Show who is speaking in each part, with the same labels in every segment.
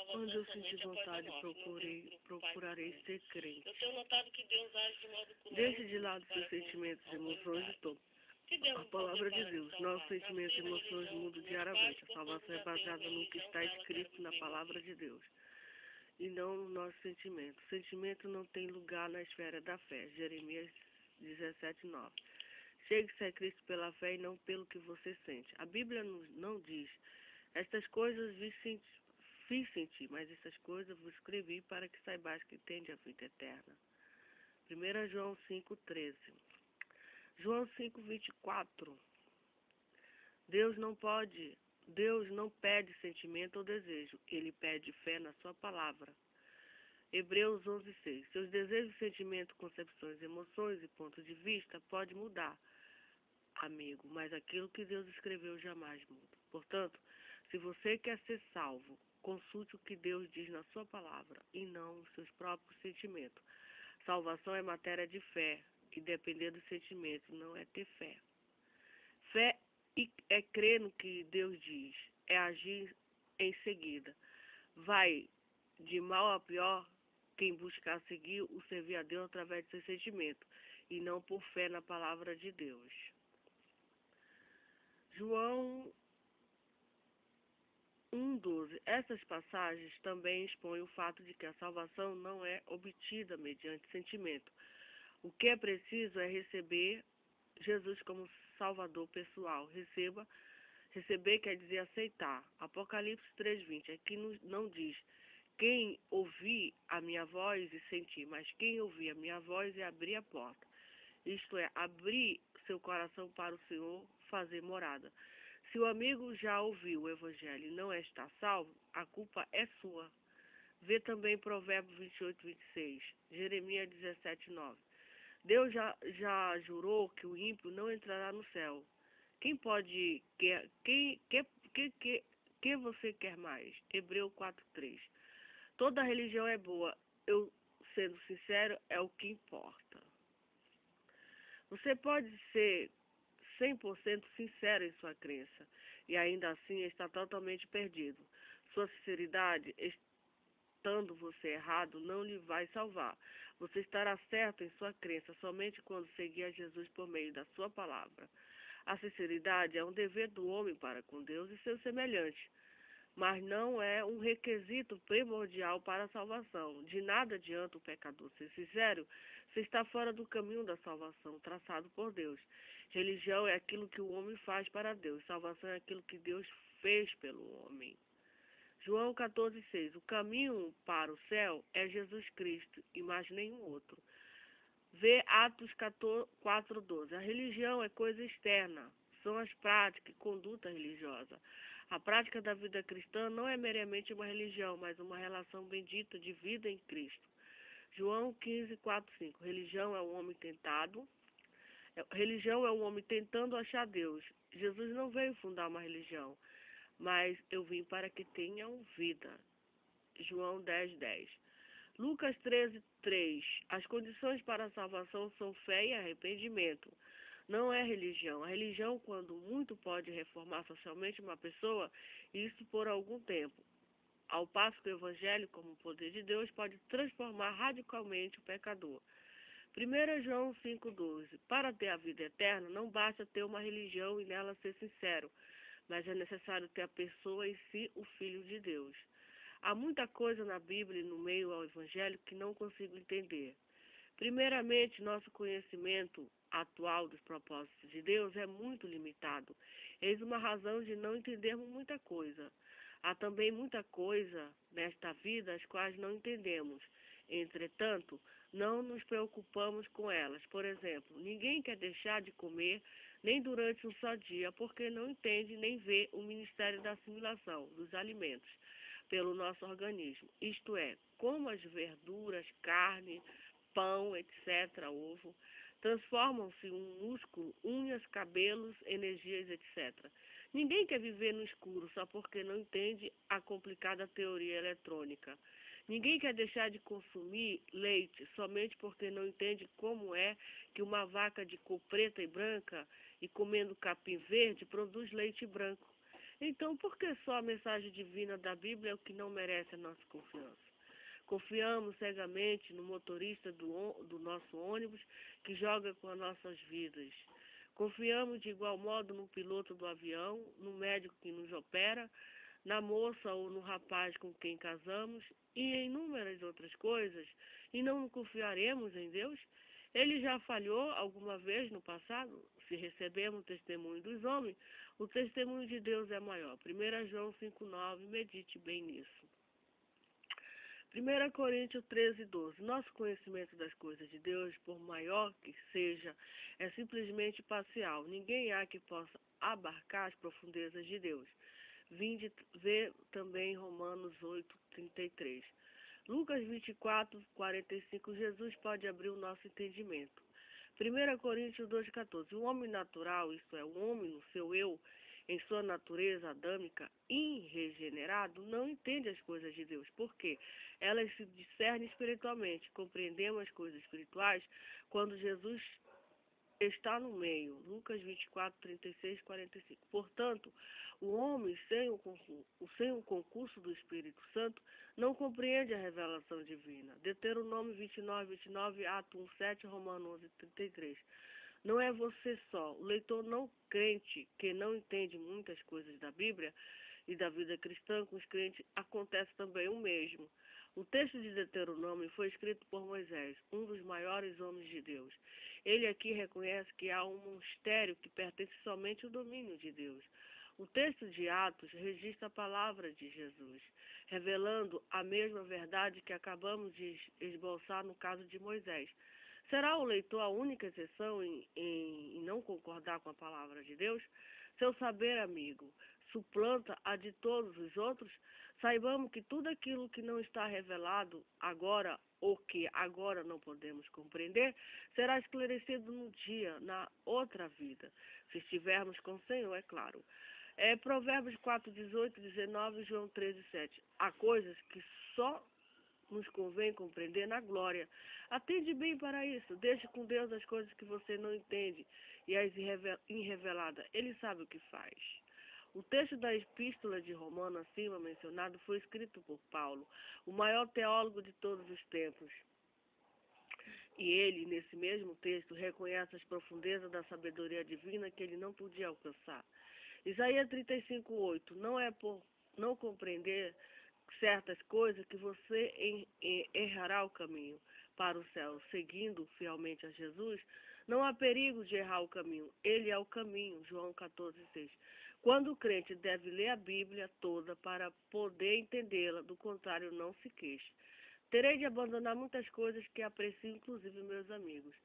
Speaker 1: salvação
Speaker 2: Quando eu
Speaker 1: somente
Speaker 2: sentir
Speaker 1: após a
Speaker 2: vontade,
Speaker 1: morte. Não tem
Speaker 2: procurarei ser crente.
Speaker 1: Eu tenho notado que Deus age de modo cruel.
Speaker 2: Deixe de lado seus sentimentos, emoções e tom. A palavra de Deus. Nossos sentimentos e emoções mudam diariamente. A salvação é baseada no que está escrito na palavra de Deus e não no nosso sentimento. O sentimento não tem lugar na esfera da fé. Jeremias 17:9. Chegue-se a Cristo pela fé e não pelo que você sente. A Bíblia não diz: estas coisas fiz sentir, mas essas coisas vos escrevi para que saibais que tende a vida eterna. 1 João 5:13. João 5:24. Deus não pede sentimento ou desejo, ele pede fé na sua palavra. Hebreus 11:6. Seus desejos, sentimentos, concepções, emoções e pontos de vista podem mudar, amigo, mas aquilo que Deus escreveu jamais muda. Portanto, se você quer ser salvo, consulte o que Deus diz na sua palavra e não os seus próprios sentimentos. Salvação é matéria de fé e depender dos sentimentos não é ter fé. Fé é crer no que Deus diz, é agir em seguida. Vai de mal a pior quem buscar seguir o servir a Deus através de seus sentimentos e não por fé na palavra de Deus. João 1:12. Essas passagens também expõem o fato de que a salvação não é obtida mediante sentimento. O que é preciso é receber Jesus como Salvador pessoal. Receber quer dizer aceitar. Apocalipse 3:20. Aqui não diz quem ouvir a minha voz e sentir, mas quem ouvir a minha voz e abrir a porta. Isto é, abrir seu coração para o Senhor fazer morada. Se o amigo já ouviu o Evangelho e não está salvo, a culpa é sua. Vê também Provérbios 28:26, Jeremias 17:9. Deus já jurou que o ímpio não entrará no céu. Quem você quer mais? Hebreus 4:3. Toda religião é boa. Eu, sendo sincero, é o que importa. Você pode ser 100% sincero em sua crença e ainda assim está totalmente perdido. Sua sinceridade, estando você errado, não lhe vai salvar. Você estará certo em sua crença somente quando seguir a Jesus por meio da sua palavra. A sinceridade é um dever do homem para com Deus e seu semelhante, mas não é um requisito primordial para a salvação. De nada adianta o pecador ser sincero se está fora do caminho da salvação traçado por Deus. Religião é aquilo que o homem faz para Deus. Salvação é aquilo que Deus fez pelo homem. João 14:6. O caminho para o céu é Jesus Cristo e mais nenhum outro. Vê Atos 4:12. A religião é coisa externa. São as práticas e conduta religiosa. A prática da vida cristã não é meramente uma religião, mas uma relação bendita de vida em Cristo. João 15:4-5. Religião é um homem tentando achar Deus. Jesus não veio fundar uma religião, mas eu vim para que tenham vida. João 10:10. Lucas 13:3. As condições para a salvação são fé e arrependimento. Não é religião. A religião, quando muito, pode reformar socialmente uma pessoa, e isso por algum tempo. Ao passo que o Evangelho, como poder de Deus, pode transformar radicalmente o pecador. 1 João 5:12. Para ter a vida eterna, não basta ter uma religião e nela ser sincero, mas é necessário ter a pessoa em si, o Filho de Deus. Há muita coisa na Bíblia e no meio ao Evangelho que não consigo entender. Primeiramente, nosso conhecimento atual dos propósitos de Deus é muito limitado. Eis uma razão de não entendermos muita coisa. Há também muita coisa nesta vida as quais não entendemos. Entretanto, não nos preocupamos com elas. Por exemplo, ninguém quer deixar de comer nem durante um só dia, porque não entende nem vê o ministério da assimilação dos alimentos pelo nosso organismo. Isto é, como as verduras, carne, pão, etc., ovo, transformam-se em um músculo, unhas, cabelos, energias, etc. Ninguém quer viver no escuro só porque não entende a complicada teoria eletrônica. Ninguém quer deixar de consumir leite somente porque não entende como é que uma vaca de cor preta e branca e comendo capim verde produz leite branco. Então, por que só a mensagem divina da Bíblia é o que não merece a nossa confiança? Confiamos cegamente no motorista do nosso ônibus que joga com as nossas vidas. Confiamos de igual modo no piloto do avião, no médico que nos opera, na moça ou no rapaz com quem casamos e em inúmeras outras coisas, e não confiaremos em Deus? Ele já falhou alguma vez no passado? Se recebemos o testemunho dos homens, o testemunho de Deus é maior. 1 João 5,9, medite bem nisso. 1 Coríntios 13:12. Nosso conhecimento das coisas de Deus, por maior que seja, é simplesmente parcial. Ninguém há que possa abarcar as profundezas de Deus. Vinde ver também Romanos 8:33. Lucas 24:45. Jesus pode abrir o nosso entendimento. 1 Coríntios 2:14. O homem natural, isto é, o homem no seu eu, em sua natureza adâmica, irregenerado, não entende as coisas de Deus, porque elas se discernem espiritualmente. Compreendemos as coisas espirituais quando Jesus está no meio. Lucas 24:36-45. Portanto, o homem sem o concurso do Espírito Santo não compreende a revelação divina. Deuteronômio 29:29, Ato 1:7, Romanos 11:33. Não é você só, o leitor não crente que não entende muitas coisas da Bíblia e da vida cristã, com os crentes acontece também o mesmo. O texto de Deuteronômio foi escrito por Moisés, um dos maiores homens de Deus. Ele aqui reconhece que há um mistério que pertence somente ao domínio de Deus. O texto de Atos registra a palavra de Jesus, revelando a mesma verdade que acabamos de esboçar no caso de Moisés. Será o leitor a única exceção em não concordar com a palavra de Deus? Seu saber, amigo, suplanta a de todos os outros? Saibamos que tudo aquilo que não está revelado agora, ou que agora não podemos compreender, será esclarecido no dia, na outra vida, se estivermos com o Senhor, é claro. Provérbios 4:18, 19, João 13:7. Há coisas que só nos convém compreender na glória. Atende bem para isso. Deixe com Deus as coisas que você não entende e as irreveladas. Ele sabe o que faz. O texto da epístola de Romano acima mencionado foi escrito por Paulo, o maior teólogo de todos os tempos. E ele, nesse mesmo texto, reconhece as profundezas da sabedoria divina que ele não podia alcançar. Isaías 35:8. Não é por não compreender certas coisas que você errará o caminho para o céu. Seguindo fielmente a Jesus, não há perigo de errar o caminho. Ele é o caminho. João 14:6. Quando o crente deve ler a Bíblia toda para poder entendê-la, do contrário, não se queixe. Terei de abandonar muitas coisas que aprecio, inclusive meus amigos.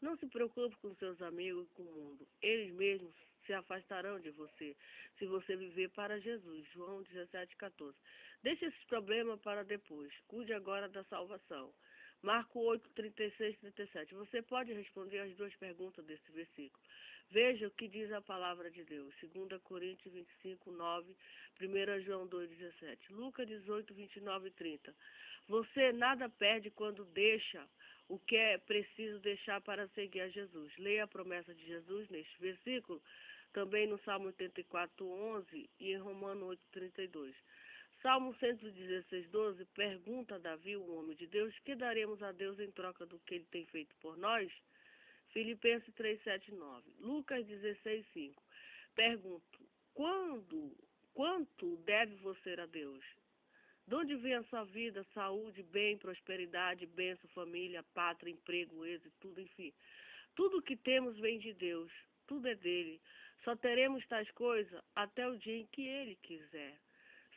Speaker 2: Não se preocupe com seus amigos e com o mundo. Eles mesmos se afastarão de você, se você viver para Jesus. João 17:14. Deixe esses problemas para depois. Cuide agora da salvação. Marcos 8:36-37. Você pode responder as duas perguntas desse versículo. Veja o que diz a palavra de Deus. 2 Coríntios 25:9, 1 João 2:17. Lucas 18:29-30. Você nada perde quando deixa o que é preciso deixar para seguir a Jesus. Leia a promessa de Jesus neste versículo, também no Salmo 84:11 e em Romanos 8:32. Salmo 116:12 pergunta a Davi, o homem de Deus, que daremos a Deus em troca do que ele tem feito por nós? Filipenses 3:7-9. Lucas 16:5. Pergunto, quanto deve você a Deus? De onde vem a sua vida, saúde, bem, prosperidade, bênção, família, pátria, emprego, êxito, tudo, enfim. Tudo que temos vem de Deus, tudo é dele. Só teremos tais coisas até o dia em que ele quiser.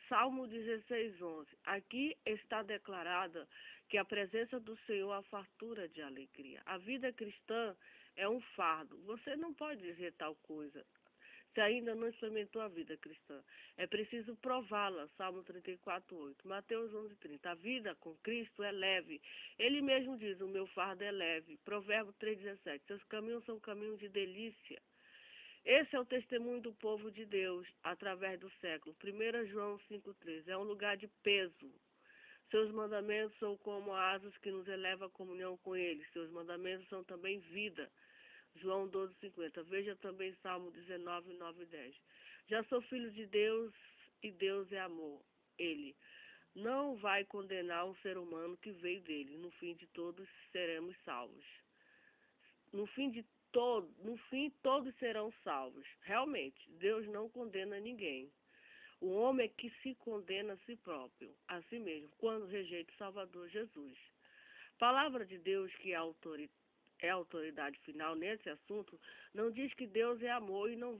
Speaker 2: Salmo 16:11. Aqui está declarada que a presença do Senhor é a fartura de alegria. A vida cristã é um fardo. Você não pode dizer tal coisa se ainda não experimentou a vida cristã. É preciso prová-la. Salmo 34:8. Mateus 11:30. A vida com Cristo é leve. Ele mesmo diz, o meu fardo é leve. Provérbio 3:17. Seus caminhos são caminhos de delícia. Esse é o testemunho do povo de Deus através do século. 1 João 5:13. É um lugar de peso. Seus mandamentos são como asas que nos elevam à comunhão com ele. Seus mandamentos são também vida. João 12:50. Veja também Salmo 19:9 e 10. Já sou filho de Deus e Deus é amor. Ele não vai condenar um ser humano que veio dele. No fim de todos seremos salvos. No fim todos serão salvos. Realmente, Deus não condena ninguém. O homem é que se condena a si próprio, a si mesmo, quando rejeita o Salvador Jesus. Palavra de Deus, que é a autoridade final nesse assunto, não diz que Deus é amor e não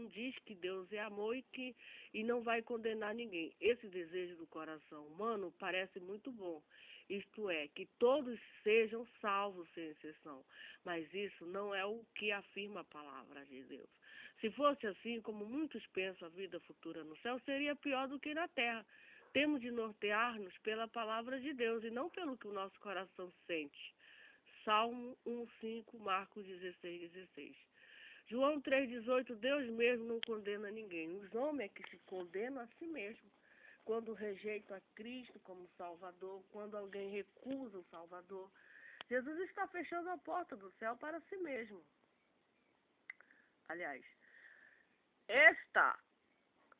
Speaker 2: diz que Deus é amor e não vai condenar ninguém. Esse desejo do coração humano parece muito bom, isto é, que todos sejam salvos sem exceção, mas isso não é o que afirma a palavra de Deus. Se fosse assim, como muitos pensam a vida futura no céu, seria pior do que na terra. Temos de nortear-nos pela palavra de Deus e não pelo que o nosso coração sente. Salmo 1:5, Marcos 16:16. João 3:18, Deus mesmo não condena ninguém. Os homens é que se condenam a si mesmo. Quando rejeitam a Cristo como Salvador, quando alguém recusa o Salvador, Jesus está fechando a porta do céu para si mesmo. Aliás,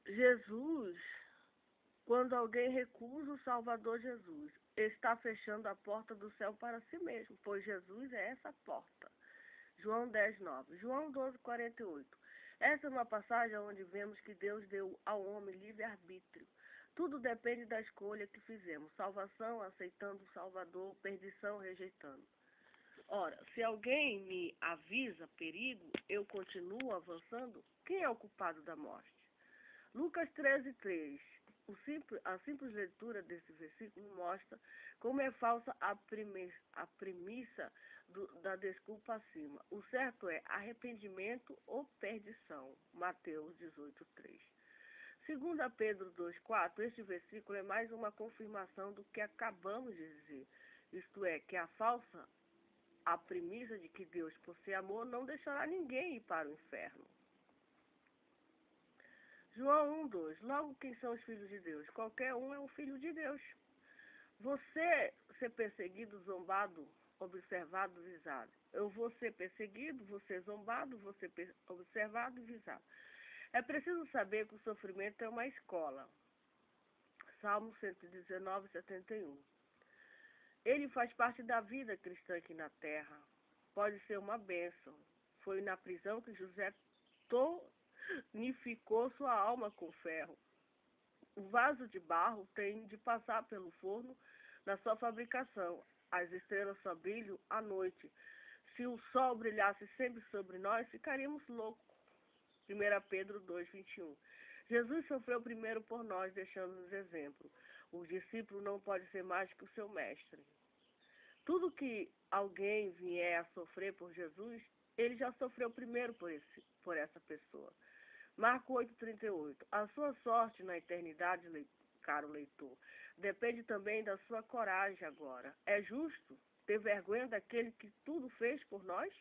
Speaker 2: Jesus, quando alguém recusa o Salvador Jesus, está fechando a porta do céu para si mesmo, pois Jesus é essa porta. João 10:9. João 12:48. Essa é uma passagem onde vemos que Deus deu ao homem livre-arbítrio. Tudo depende da escolha que fizemos. Salvação, aceitando o Salvador, perdição, rejeitando. Ora, se alguém me avisa perigo, eu continuo avançando, quem é o culpado da morte? Lucas 13:3. A simples leitura desse versículo mostra como é falsa a premissa da desculpa acima. O certo é arrependimento ou perdição. Mateus 18:3. Segundo Pedro 2:4, este versículo é mais uma confirmação do que acabamos de dizer. Isto é, que a premissa de que Deus, por ser amor, não deixará ninguém ir para o inferno. João 1:2. Logo, quem são os filhos de Deus? Qualquer um é um filho de Deus. Você ser perseguido, zombado, observado, visado. Eu vou ser perseguido, vou ser zombado, vou ser observado e visado. É preciso saber que o sofrimento é uma escola. Salmo 119:71. Ele faz parte da vida cristã aqui na terra. Pode ser uma bênção. Foi na prisão que José tonificou sua alma com ferro. O vaso de barro tem de passar pelo forno na sua fabricação. As estrelas só brilham à noite. Se o sol brilhasse sempre sobre nós, ficaríamos loucos. 1 Pedro 2:21. Jesus sofreu primeiro por nós, deixando-nos exemplo. O discípulo não pode ser mais que o seu mestre. Tudo que alguém vier a sofrer por Jesus, ele já sofreu primeiro por essa pessoa. Marcos 8:38. A sua sorte na eternidade, caro leitor, depende também da sua coragem agora. É justo ter vergonha daquele que tudo fez por nós?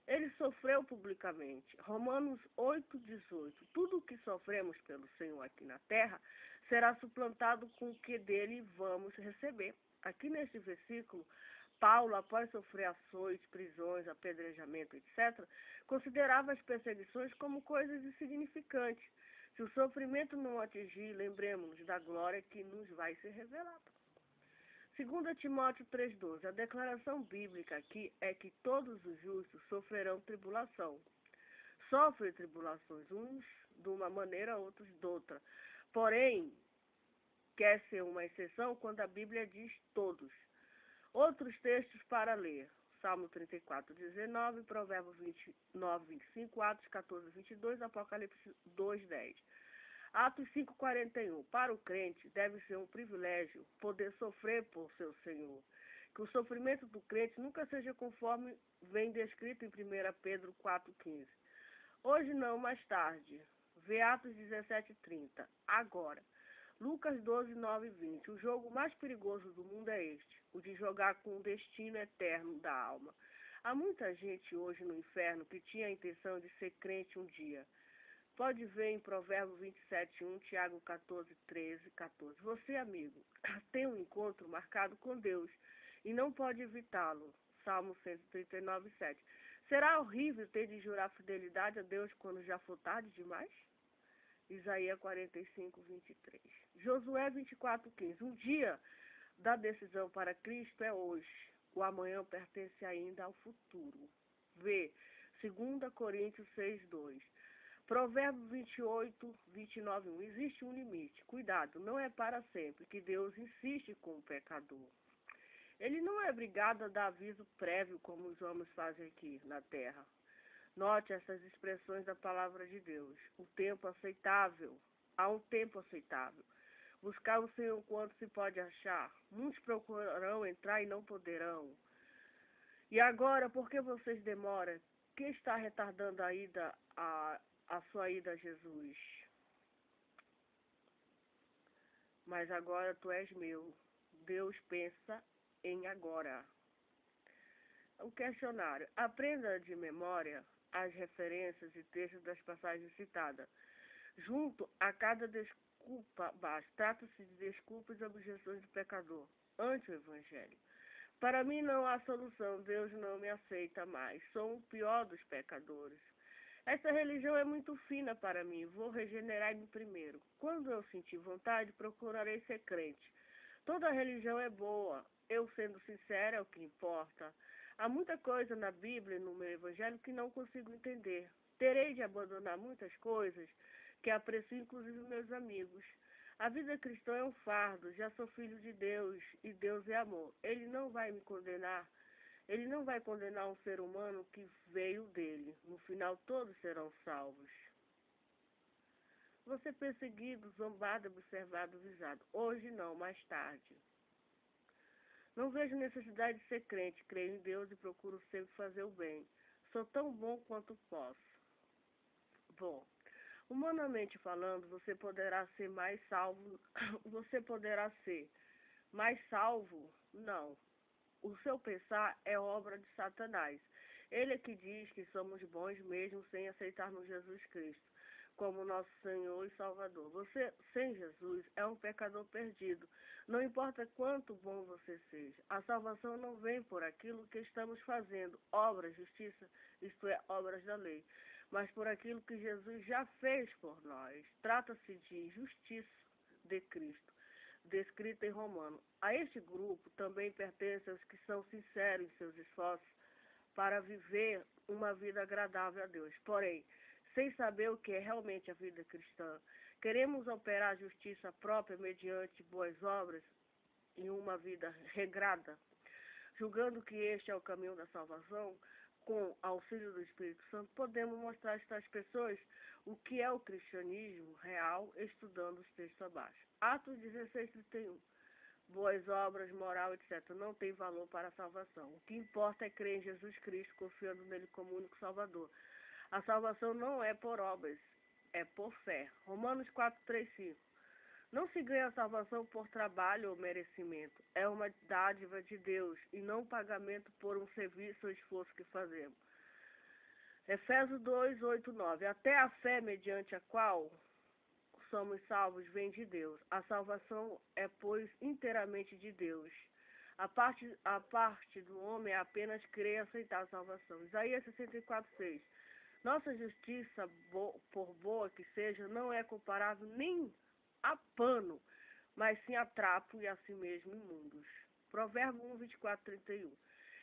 Speaker 2: Ele sofreu publicamente. Romanos 8:18. Tudo o que sofremos pelo Senhor aqui na terra será suplantado com o que dele vamos receber. Aqui neste versículo, Paulo, após sofrer açoites, prisões, apedrejamento, etc., considerava as perseguições como coisas insignificantes. Se o sofrimento não atingir, lembremos-nos da glória que nos vai ser revelada. 2 Timóteo 3:12. A declaração bíblica aqui é que todos os justos sofrerão tribulação. Sofrem tribulações, uns de uma maneira, outros de outra. Porém, quer ser uma exceção quando a Bíblia diz todos. Outros textos para ler. Salmo 34:19, Provérbios 29:25, Atos 14:22, Apocalipse 2:10. Atos 5:41. Para o crente, deve ser um privilégio poder sofrer por seu Senhor. Que o sofrimento do crente nunca seja conforme vem descrito em 1 Pedro 4:15. Hoje não, mais tarde. Vê Atos 17:30. Agora. Lucas 12:9-20. O jogo mais perigoso do mundo é este, o de jogar com o destino eterno da alma. Há muita gente hoje no inferno que tinha a intenção de ser crente um dia. Pode ver em Provérbios 27:1, Tiago 14:13-14. Você, amigo, tem um encontro marcado com Deus e não pode evitá-lo. Salmo 139:7. Será horrível ter de jurar fidelidade a Deus quando já for tarde demais? Isaías 45, 23. Josué 24, 15. Um dia da decisão para Cristo é hoje. O amanhã pertence ainda ao futuro. V. 2 Coríntios 6, 2. Provérbios 28, 29, 1. Existe um limite. Cuidado, não é para sempre que Deus insiste com o pecador. Ele não é obrigado a dar aviso prévio como os homens fazem aqui na terra. Note essas expressões da palavra de Deus. O tempo aceitável. Há um tempo aceitável. Buscar o Senhor quanto se pode achar. Muitos procurarão entrar e não poderão. E agora, por que vocês demoram? Quem está retardando a sua ida a Jesus? Mas agora tu és meu. Deus pensa em agora. O questionário. Aprenda de memória as referências e textos das passagens citadas. Junto a cada desculpa abaixo, trata-se de desculpas e objeções do pecador ante o Evangelho. Para mim não há solução, Deus não me aceita mais, sou o pior dos pecadores. Essa religião é muito fina para mim, vou regenerar-me primeiro. Quando eu sentir vontade, procurarei ser crente. Toda religião é boa, eu sendo sincera é o que importa. Há muita coisa na Bíblia e no meu Evangelho que não consigo entender. Terei de abandonar muitas coisas que aprecio, inclusive meus amigos. A vida cristã é um fardo, já sou filho de Deus e Deus é amor. Ele não vai me condenar, ele não vai condenar um ser humano que veio dele. No final todos serão salvos. Você perseguido, zombado, observado, visado. Hoje não, mais tarde. Não vejo necessidade de ser crente, creio em Deus e procuro sempre fazer o bem. Sou tão bom quanto posso. Bom, humanamente falando, você poderá ser mais salvo. Você poderá ser mais salvo? Não. O seu pensar é obra de Satanás. Ele é que diz que somos bons mesmo sem aceitarmos Jesus Cristo como nosso Senhor e Salvador. Você, sem Jesus, é um pecador perdido. Não importa quanto bom você seja. A salvação não vem por aquilo que estamos fazendo, obras, justiça, isto é, obras da lei, mas por aquilo que Jesus já fez por nós. Trata-se de justiça de Cristo, descrita em Romano. A este grupo também pertencem os que são sinceros em seus esforços para viver uma vida agradável a Deus. Porém, sem saber o que é realmente a vida cristã, queremos operar a justiça própria mediante boas obras em uma vida regrada, julgando que este é o caminho da salvação. Com auxílio do Espírito Santo, podemos mostrar a estas pessoas o que é o cristianismo real, estudando os textos abaixo. Atos 16, 31. Boas obras, moral, etc. não tem valor para a salvação. O que importa é crer em Jesus Cristo, confiando nele como único Salvador. A salvação não é por obras, é por fé. Romanos 4, 3, 5. Não se ganha a salvação por trabalho ou merecimento. É uma dádiva de Deus e não um pagamento por um serviço ou esforço que fazemos. Efésios 2, 8, 9. Até a fé mediante a qual somos salvos vem de Deus. A salvação é, pois, inteiramente de Deus. A parte do homem é apenas crer e aceitar a salvação. Isaías 64, 6. Nossa justiça, por boa que seja, não é comparável nem a pano, mas sim a trapo e a si mesmo imundos. Provérbio 1, 24, 31.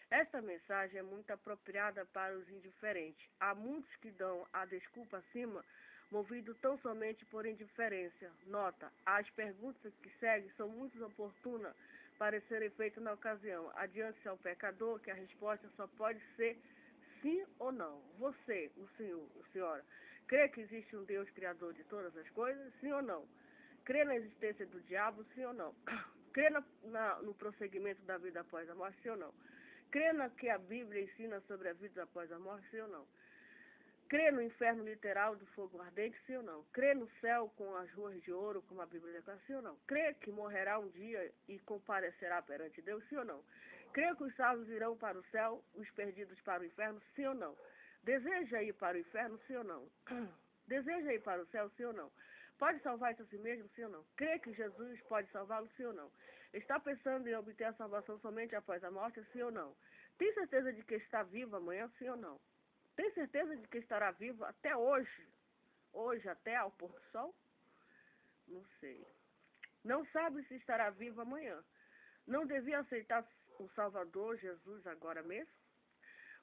Speaker 2: Esta mensagem é muito apropriada para os indiferentes. Há muitos que dão a desculpa acima, movido tão somente por indiferença. Nota, as perguntas que seguem são muito oportunas para serem feitas na ocasião. Adiante-se ao pecador que a resposta só pode ser sim ou não. Você, o senhor, a senhora, crê que existe um Deus criador de todas as coisas? Sim ou não? Crê na existência do diabo? Sim ou não? Crê no prosseguimento da vida após a morte? Sim ou não? Crê na que a Bíblia ensina sobre a vida após a morte? Sim ou não? Crê no inferno literal do fogo ardente? Sim ou não? Crê no céu com as ruas de ouro, como a Bíblia declara? Sim ou não? Crê que morrerá um dia e comparecerá perante Deus? Sim ou não? Crê que os salvos irão para o céu, os perdidos para o inferno? Sim ou não? Deseja ir para o inferno? Sim ou não? Deseja ir para o céu? Sim ou não? Pode salvar-se a si mesmo? Sim ou não? Crê que Jesus pode salvá-lo? Sim ou não? Está pensando em obter a salvação somente após a morte? Sim ou não? Tem certeza de que está vivo amanhã? Sim ou não? Tem certeza de que estará vivo até hoje? hoje até ao pôr do sol? Não sei. Não sabe se estará vivo amanhã. Não devia aceitar o Salvador Jesus agora mesmo?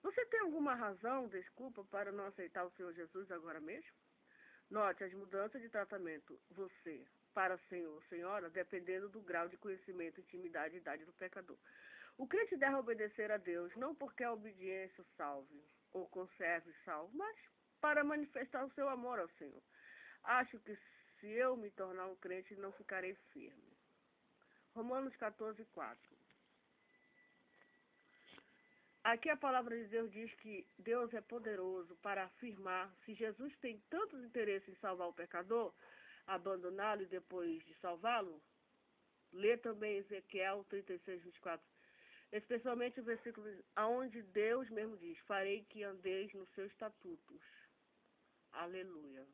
Speaker 2: Você tem alguma razão, desculpa, para não aceitar o Senhor Jesus agora mesmo? Note as mudanças de tratamento, você, para Senhor, Senhora, dependendo do grau de conhecimento, intimidade e idade do pecador. O crente deve obedecer a Deus, não porque a obediência o salve ou conserve salvo, mas para manifestar o seu amor ao Senhor. Acho que se eu me tornar um crente, não ficarei firme. Romanos 14, 4. Aqui a palavra de Deus diz que Deus é poderoso para afirmar, se Jesus tem tantos interesses em salvar o pecador, abandoná-lo e depois de salvá-lo, lê também Ezequiel 36, 24, especialmente o versículo onde Deus mesmo diz, farei que andeis nos seus estatutos. Aleluia.